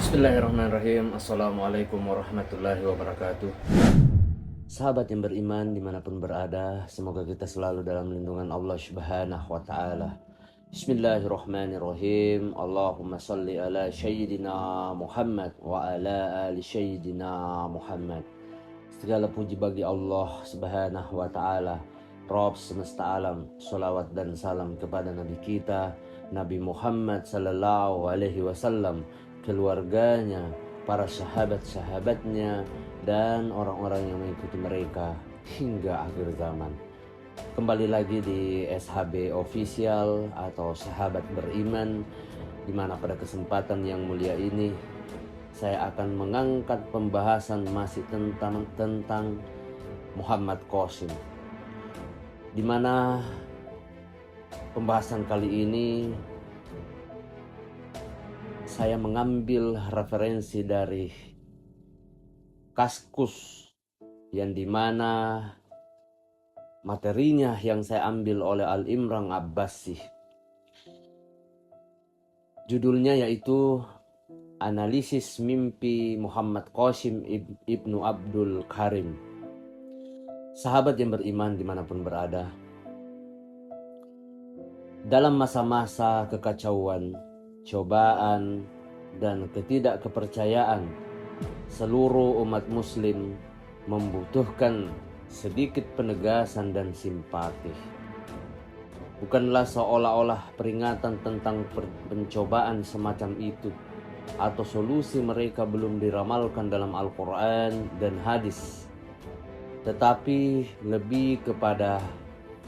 Bismillahirrahmanirrahim. Assalamualaikum warahmatullahi wabarakatuh. Sahabat yang beriman dimanapun berada, semoga kita selalu dalam lindungan Allah Subhanahu wa Ta'ala. Bismillahirrahmanirrahim. Allahumma salli ala Sayyidina Muhammad wa ala ali Sayyidina Muhammad. Segala puji bagi Allah Subhanahu wa Ta'ala, Rabb semesta alam. Salawat dan salam kepada Nabi kita, Nabi Muhammad sallallahu alaihi wasallam, keluarganya, para sahabat-sahabatnya, dan orang-orang yang mengikuti mereka hingga akhir zaman. Kembali lagi di SHB Official atau Sahabat Beriman, di mana pada kesempatan yang mulia ini saya akan mengangkat pembahasan masih tentang Muhammad Qasim, di mana pembahasan kali ini saya mengambil referensi dari Kaskus, yang dimana materinya yang saya ambil oleh Al-Imran Abbasi. Judulnya yaitu Analisis Mimpi Muhammad Qasim Ibnu Abdul Karim. Sahabat yang beriman dimanapun berada, dalam masa-masa kekacauan, cobaan, dan ketidakkepercayaan, seluruh umat muslim membutuhkan sedikit penegasan dan simpati. Bukanlah seolah-olah peringatan tentang pencobaan semacam itu atau solusi mereka belum diramalkan dalam Al-Quran dan hadis, tetapi lebih kepada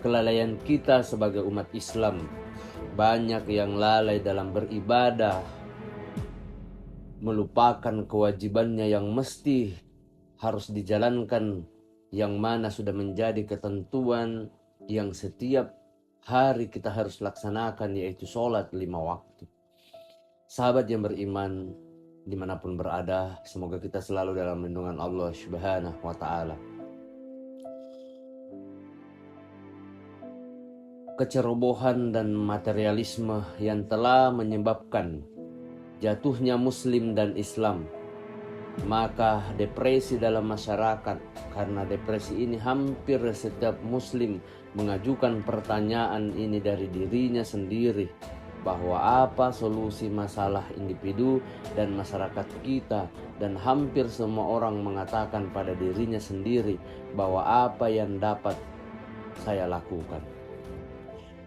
kelalaian kita sebagai umat Islam. Banyak yang lalai dalam beribadah, melupakan kewajibannya yang mesti harus dijalankan, yang mana sudah menjadi ketentuan yang setiap hari kita harus laksanakan, yaitu sholat 5 waktu. Sahabat yang beriman dimanapun berada, semoga kita selalu dalam lindungan Allah Subhanahu wa Ta'ala. Kecerobohan dan materialisme yang telah menyebabkan jatuhnya Muslim dan Islam, maka depresi dalam masyarakat, karena depresi ini hampir setiap Muslim mengajukan pertanyaan ini dari dirinya sendiri, bahwa apa solusi masalah individu dan masyarakat kita, dan hampir semua orang mengatakan pada dirinya sendiri bahwa apa yang dapat saya lakukan.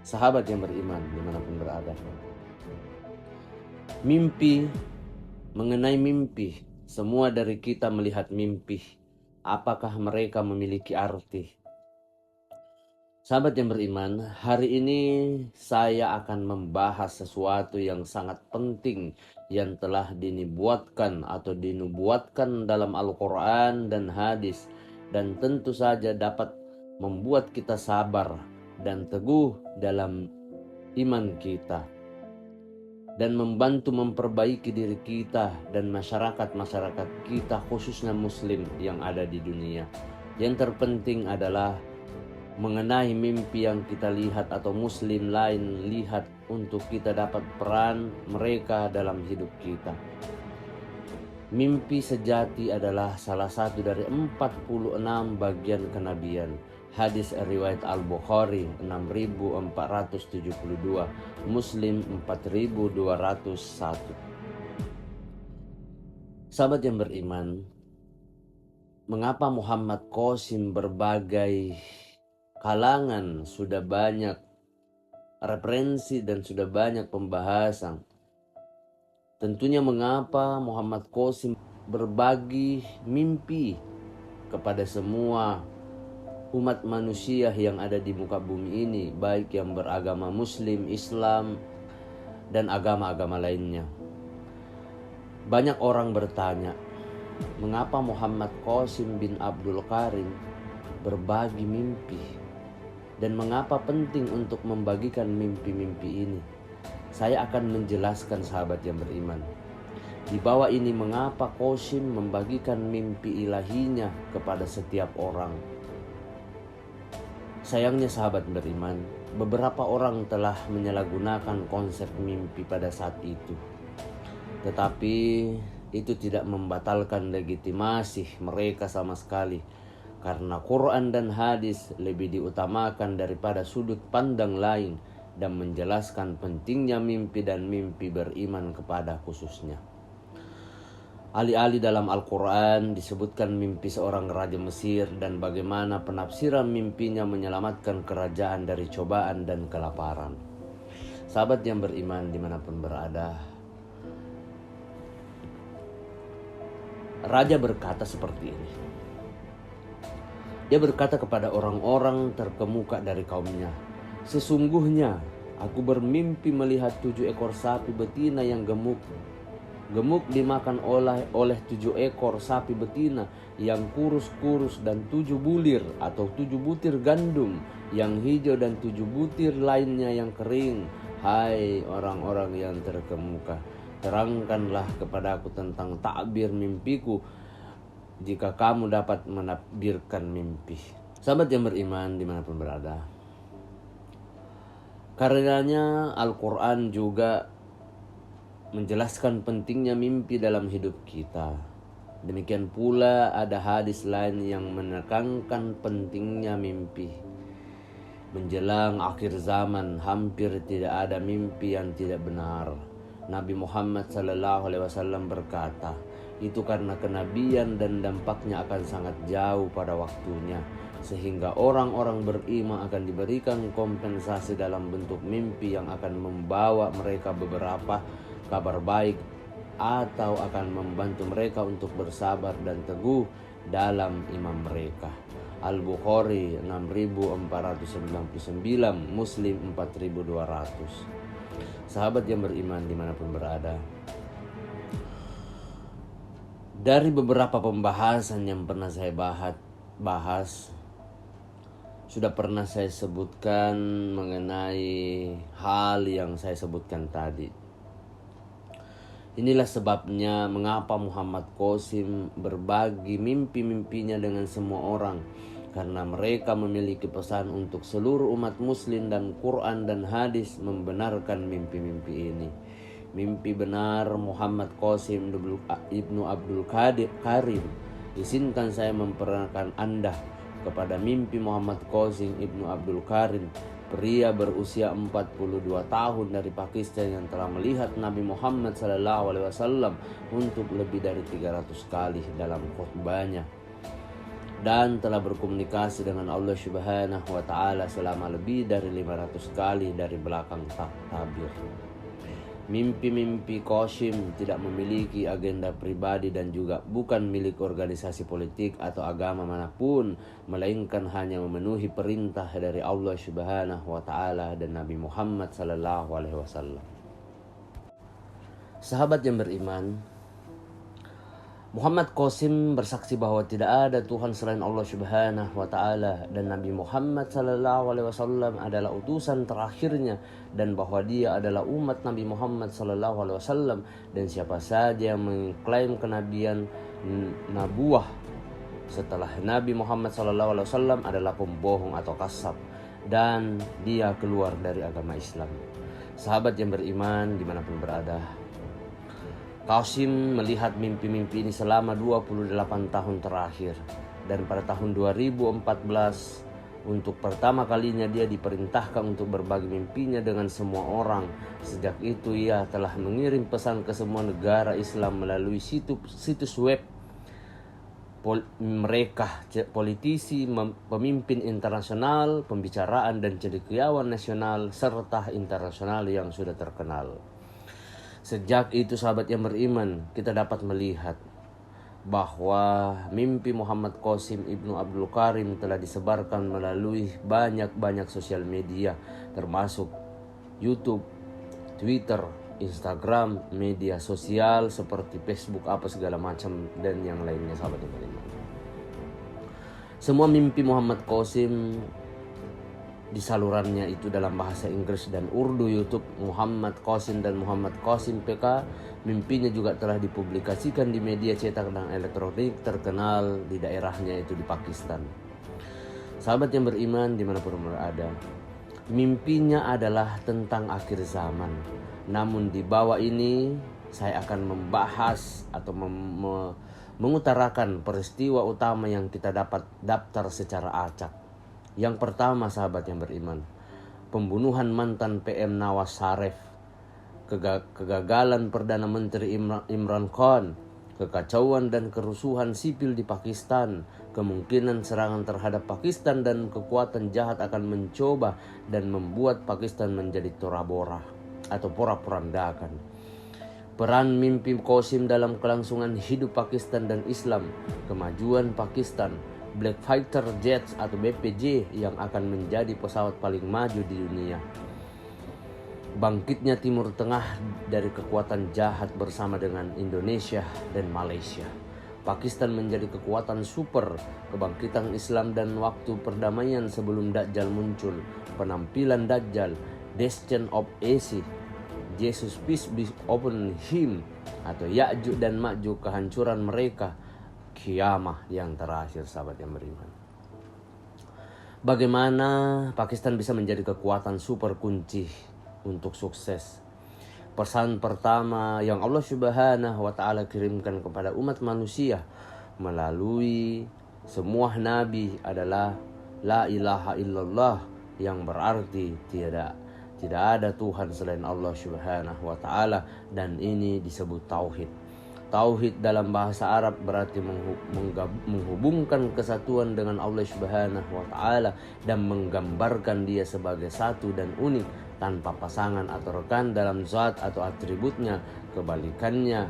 Sahabat yang beriman dimanapun berada, mimpi, mengenai mimpi, semua dari kita melihat mimpi. Apakah mereka memiliki arti? Sahabat yang beriman, hari ini saya akan membahas sesuatu yang sangat penting yang telah dinubuatkan atau dinubuatkan dalam Al-Quran dan hadis, dan tentu saja dapat membuat kita sabar dan teguh dalam iman kita, dan membantu memperbaiki diri kita dan masyarakat kita, khususnya Muslim yang ada di dunia. Yang terpenting adalah mengenai mimpi yang kita lihat atau Muslim lain lihat, untuk kita dapat peran mereka dalam hidup kita. Mimpi sejati adalah salah satu dari 46 bagian kenabian. Hadis riwayat Al-Bukhari 6472, Muslim 4201. Sahabat yang beriman, mengapa Muhammad Qasim berbagai kalangan sudah banyak referensi dan sudah banyak pembahasan? Tentunya mengapa Muhammad Qasim berbagi mimpi kepada semua umat manusia yang ada di muka bumi ini, baik yang beragama Muslim, Islam, dan agama-agama lainnya. Banyak orang bertanya, mengapa Muhammad Qasim bin Abdul Karim berbagi mimpi, dan mengapa penting untuk membagikan mimpi-mimpi ini? Saya akan menjelaskan, sahabat yang beriman. Di bawah ini mengapa Qasim membagikan mimpi ilahinya kepada setiap orang. Sayangnya sahabat beriman, beberapa orang telah menyalahgunakan konsep mimpi pada saat itu. Tetapi itu tidak membatalkan legitimasi mereka sama sekali, karena Quran dan hadis lebih diutamakan daripada sudut pandang lain dan menjelaskan pentingnya mimpi dan mimpi beriman kepada khususnya. Alih-alih dalam Al-Quran disebutkan mimpi seorang raja Mesir dan bagaimana penafsiran mimpinya menyelamatkan kerajaan dari cobaan dan kelaparan. Sahabat yang beriman dimanapun berada, raja berkata seperti ini. Dia berkata kepada orang-orang terkemuka dari kaumnya, "Sesungguhnya aku bermimpi melihat 7 ekor sapi betina yang gemuk. Gemuk dimakan oleh 7 ekor sapi betina yang kurus-kurus dan 7 bulir atau 7 butir gandum yang hijau dan 7 butir lainnya yang kering. Hai orang-orang yang terkemuka, terangkanlah kepadaku tentang takbir mimpiku jika kamu dapat menakbirkan mimpi." Sahabat yang beriman dimanapun berada, karenanya Al-Quran juga menjelaskan pentingnya mimpi dalam hidup kita. Demikian pula ada hadis lain yang menekankan pentingnya mimpi. Menjelang akhir zaman hampir tidak ada mimpi yang tidak benar. Nabi Muhammad SAW berkata, itu karena kenabian dan dampaknya akan sangat jauh pada waktunya, sehingga orang-orang beriman akan diberikan kompensasi dalam bentuk mimpi yang akan membawa mereka beberapa kabar baik atau akan membantu mereka untuk bersabar dan teguh dalam iman mereka. Al-Bukhari 6499, Muslim 4200. Sahabat yang beriman dimanapun berada, dari beberapa pembahasan yang pernah saya bahas, sudah pernah saya sebutkan mengenai hal yang saya sebutkan tadi. Inilah sebabnya mengapa Muhammad Qasim berbagi mimpi-mimpinya dengan semua orang, karena mereka memiliki pesan untuk seluruh umat muslim dan Quran dan hadis membenarkan mimpi-mimpi ini. Mimpi benar Muhammad Qasim Ibnu Abdul Karim. Izinkan saya memperkenalkan Anda kepada mimpi Muhammad Qasim Ibnu Abdul Karim, pria berusia 42 tahun dari Pakistan yang telah melihat Nabi Muhammad SAW untuk lebih dari 300 kali dalam khutbahnya dan telah berkomunikasi dengan Allah Subhanahu wa Ta'ala selama lebih dari 500 kali dari belakang takbir. Mimpi-mimpi Qasim tidak memiliki agenda pribadi dan juga bukan milik organisasi politik atau agama manapun, melainkan hanya memenuhi perintah dari Allah Subhanahu wa Ta'ala dan Nabi Muhammad SAW. Sahabat yang beriman, Muhammad Qasim bersaksi bahwa tidak ada Tuhan selain Allah Subhanahu wa Ta'ala dan Nabi Muhammad SAW adalah utusan terakhirnya, dan bahwa dia adalah umat Nabi Muhammad SAW, dan siapa saja yang mengklaim kenabian nabuah setelah Nabi Muhammad SAW adalah pembohong atau kasab, dan dia keluar dari agama Islam. Sahabat yang beriman dimanapun berada, Qasim melihat mimpi-mimpi ini selama 28 tahun terakhir, dan pada tahun 2014 untuk pertama kalinya dia diperintahkan untuk berbagi mimpinya dengan semua orang. Sejak itu ia telah mengirim pesan ke semua negara Islam melalui situs web mereka, politisi, pemimpin internasional, pembicaraan dan cendekiawan nasional serta internasional yang sudah terkenal. Sejak itu sahabat yang beriman, kita dapat melihat bahwa mimpi Muhammad Qasim Ibnu Abdul Karim telah disebarkan melalui banyak sosial media, termasuk YouTube, Twitter, Instagram, media sosial seperti Facebook, apa segala macam dan yang lainnya. Sahabat yang beriman, semua mimpi Muhammad Qasim di salurannya itu dalam bahasa Inggris dan Urdu YouTube Muhammad Qasim dan Muhammad Qasim PK. Mimpinya juga telah dipublikasikan di media cetak dan elektronik terkenal di daerahnya, itu di Pakistan. Sahabat yang beriman dimanapun berada, mimpinya adalah tentang akhir zaman. Namun di bawah ini saya akan membahas atau mengutarakan peristiwa utama yang kita dapat daftar secara acak. Yang pertama, sahabat yang beriman, pembunuhan mantan PM Nawaz Sharif, kegagalan Perdana Menteri Imran Khan, kekacauan dan kerusuhan sipil di Pakistan, kemungkinan serangan terhadap Pakistan dan kekuatan jahat akan mencoba dan membuat Pakistan menjadi Tora Bora atau porak-porandakan. Peran mimpi Qasim dalam kelangsungan hidup Pakistan dan Islam, kemajuan Pakistan, Black Fighter Jets atau BPJ yang akan menjadi pesawat paling maju di dunia. Bangkitnya Timur Tengah dari kekuatan jahat bersama dengan Indonesia dan Malaysia. Pakistan menjadi kekuatan super, kebangkitan Islam dan waktu perdamaian sebelum Dajjal muncul, penampilan Dajjal, Descent of Asia, Jesus peace be upon him atau Ya'juj dan Ma'juj, kehancuran mereka, kiamah yang terakhir, sahabat yang beriman. Bagaimana Pakistan bisa menjadi kekuatan super kunci untuk sukses? Pesan pertama yang Allah Subhanahu wa Ta'ala kirimkan kepada umat manusia melalui semua nabi adalah la ilaha illallah, yang berarti tidak ada Tuhan selain Allah Subhanahu wa Ta'ala, dan ini disebut tauhid. Tauhid dalam bahasa Arab berarti menghubungkan kesatuan dengan Allah Subhanahu wa Ta'ala dan menggambarkan Dia sebagai satu dan unik tanpa pasangan atau rekan dalam zat atau atributnya. Kebalikannya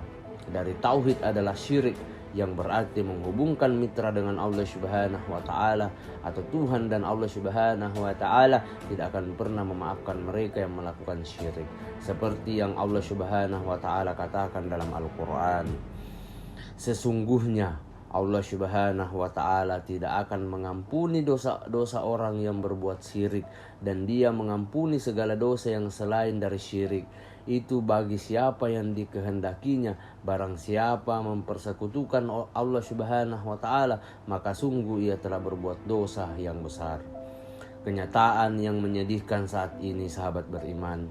dari tauhid adalah syirik, yang berarti menghubungkan mitra dengan Allah Subhanahu wa Ta'ala atau Tuhan, dan Allah Subhanahu wa Ta'ala tidak akan pernah memaafkan mereka yang melakukan syirik. Seperti yang Allah Subhanahu wa Ta'ala katakan dalam Al-Quran, sesungguhnya Allah Subhanahu wa Ta'ala tidak akan mengampuni dosa-dosa orang yang berbuat syirik, dan Dia mengampuni segala dosa yang selain dari syirik. Itu bagi siapa yang dikehendakinya. Barang siapa mempersekutukan Allah Subhanahu wa Ta'ala, maka sungguh ia telah berbuat dosa yang besar. Kenyataan yang menyedihkan saat ini, sahabat beriman,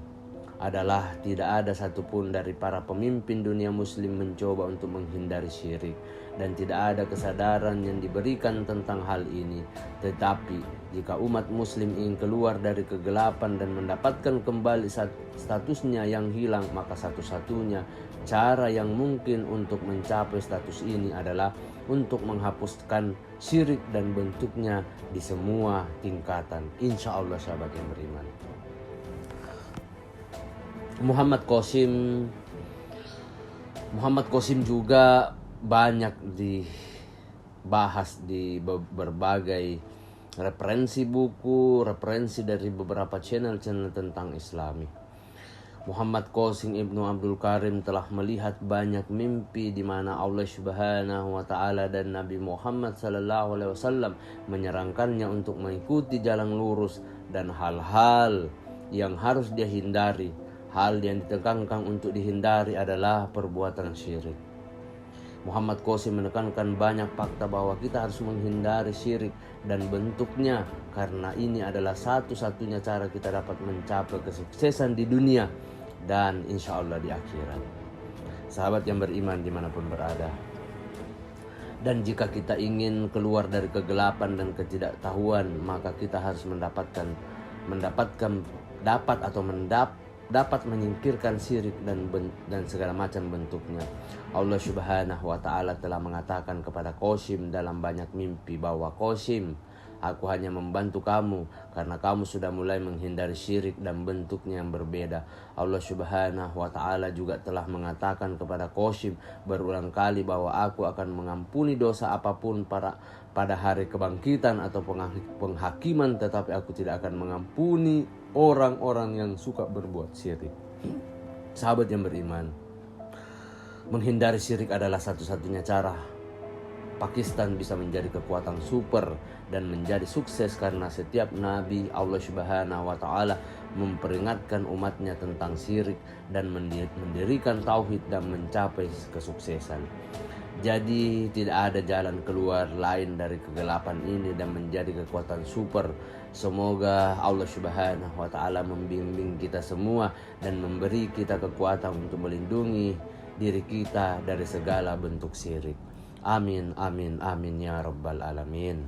adalah tidak ada satupun dari para pemimpin dunia muslim mencoba untuk menghindari syirik, dan tidak ada kesadaran yang diberikan tentang hal ini. Tetapi jika umat muslim ingin keluar dari kegelapan dan mendapatkan kembali statusnya yang hilang, maka satu-satunya cara yang mungkin untuk mencapai status ini adalah untuk menghapuskan syirik dan bentuknya di semua tingkatan. Insya Allah, sahabat yang beriman. Muhammad Qasim juga banyak dibahas di berbagai referensi buku, referensi dari beberapa channel-channel tentang Islami. Muhammad Qasim Ibnu Abdul Karim telah melihat banyak mimpi di mana Allah Subhanahu wa Ta'ala dan Nabi Muhammad sallallahu alaihi wasallam menyarankannya untuk mengikuti jalan lurus dan hal-hal yang harus dia hindari. Hal yang ditekankan untuk dihindari adalah perbuatan syirik. Muhammad Qasim menekankan banyak fakta bahwa kita harus menghindari syirik dan bentuknya, karena ini adalah satu-satunya cara kita dapat mencapai kesuksesan di dunia dan insya Allah di akhirat. Sahabat yang beriman dimanapun berada, dan jika kita ingin keluar dari kegelapan dan ketidaktahuan, maka kita harus dapat menyingkirkan syirik dan segala macam bentuknya. Allah Subhanahu wa Ta'ala telah mengatakan kepada Qasim dalam banyak mimpi bahwa, Qasim, aku hanya membantu kamu karena kamu sudah mulai menghindari syirik dan bentuknya yang berbeda. Allah Subhanahu wa Ta'ala juga telah mengatakan kepada Qasim berulang kali bahwa aku akan mengampuni dosa apapun pada hari kebangkitan atau penghakiman, tetapi aku tidak akan mengampuni orang-orang yang suka berbuat syirik. Sahabat yang beriman, menghindari syirik adalah satu-satunya cara Pakistan bisa menjadi kekuatan super dan menjadi sukses, karena setiap nabi Allah Subhanahu wa Ta'ala memperingatkan umatnya tentang syirik dan mendirikan tauhid dan mencapai kesuksesan. Jadi tidak ada jalan keluar lain dari kegelapan ini dan menjadi kekuatan super. Semoga Allah Subhanahu wa Ta'ala membimbing kita semua dan memberi kita kekuatan untuk melindungi diri kita dari segala bentuk syirik. Amin, amin, amin ya rabbal alamin.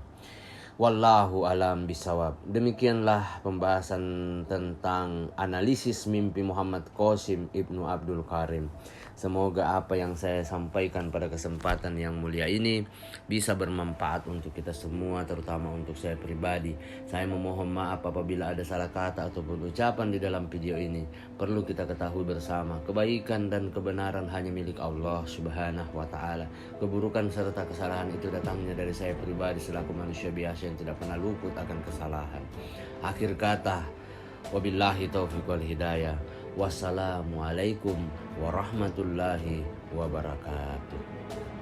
Wallahu alam bisawab. Demikianlah pembahasan tentang analisis mimpi Muhammad Qasim Ibnu Abdul Karim. Semoga apa yang saya sampaikan pada kesempatan yang mulia ini bisa bermanfaat untuk kita semua, terutama untuk saya pribadi. Saya memohon maaf apabila ada salah kata ataupun ucapan di dalam video ini. Perlu kita ketahui bersama, kebaikan dan kebenaran hanya milik Allah Subhanahu wa taala. Keburukan serta kesalahan itu datangnya dari saya pribadi selaku manusia biasa yang tidak pernah luput akan kesalahan. Akhir kata, wabillahi taufiq wal hidayah. Wassalamualaikum warahmatullahi wabarakatuh.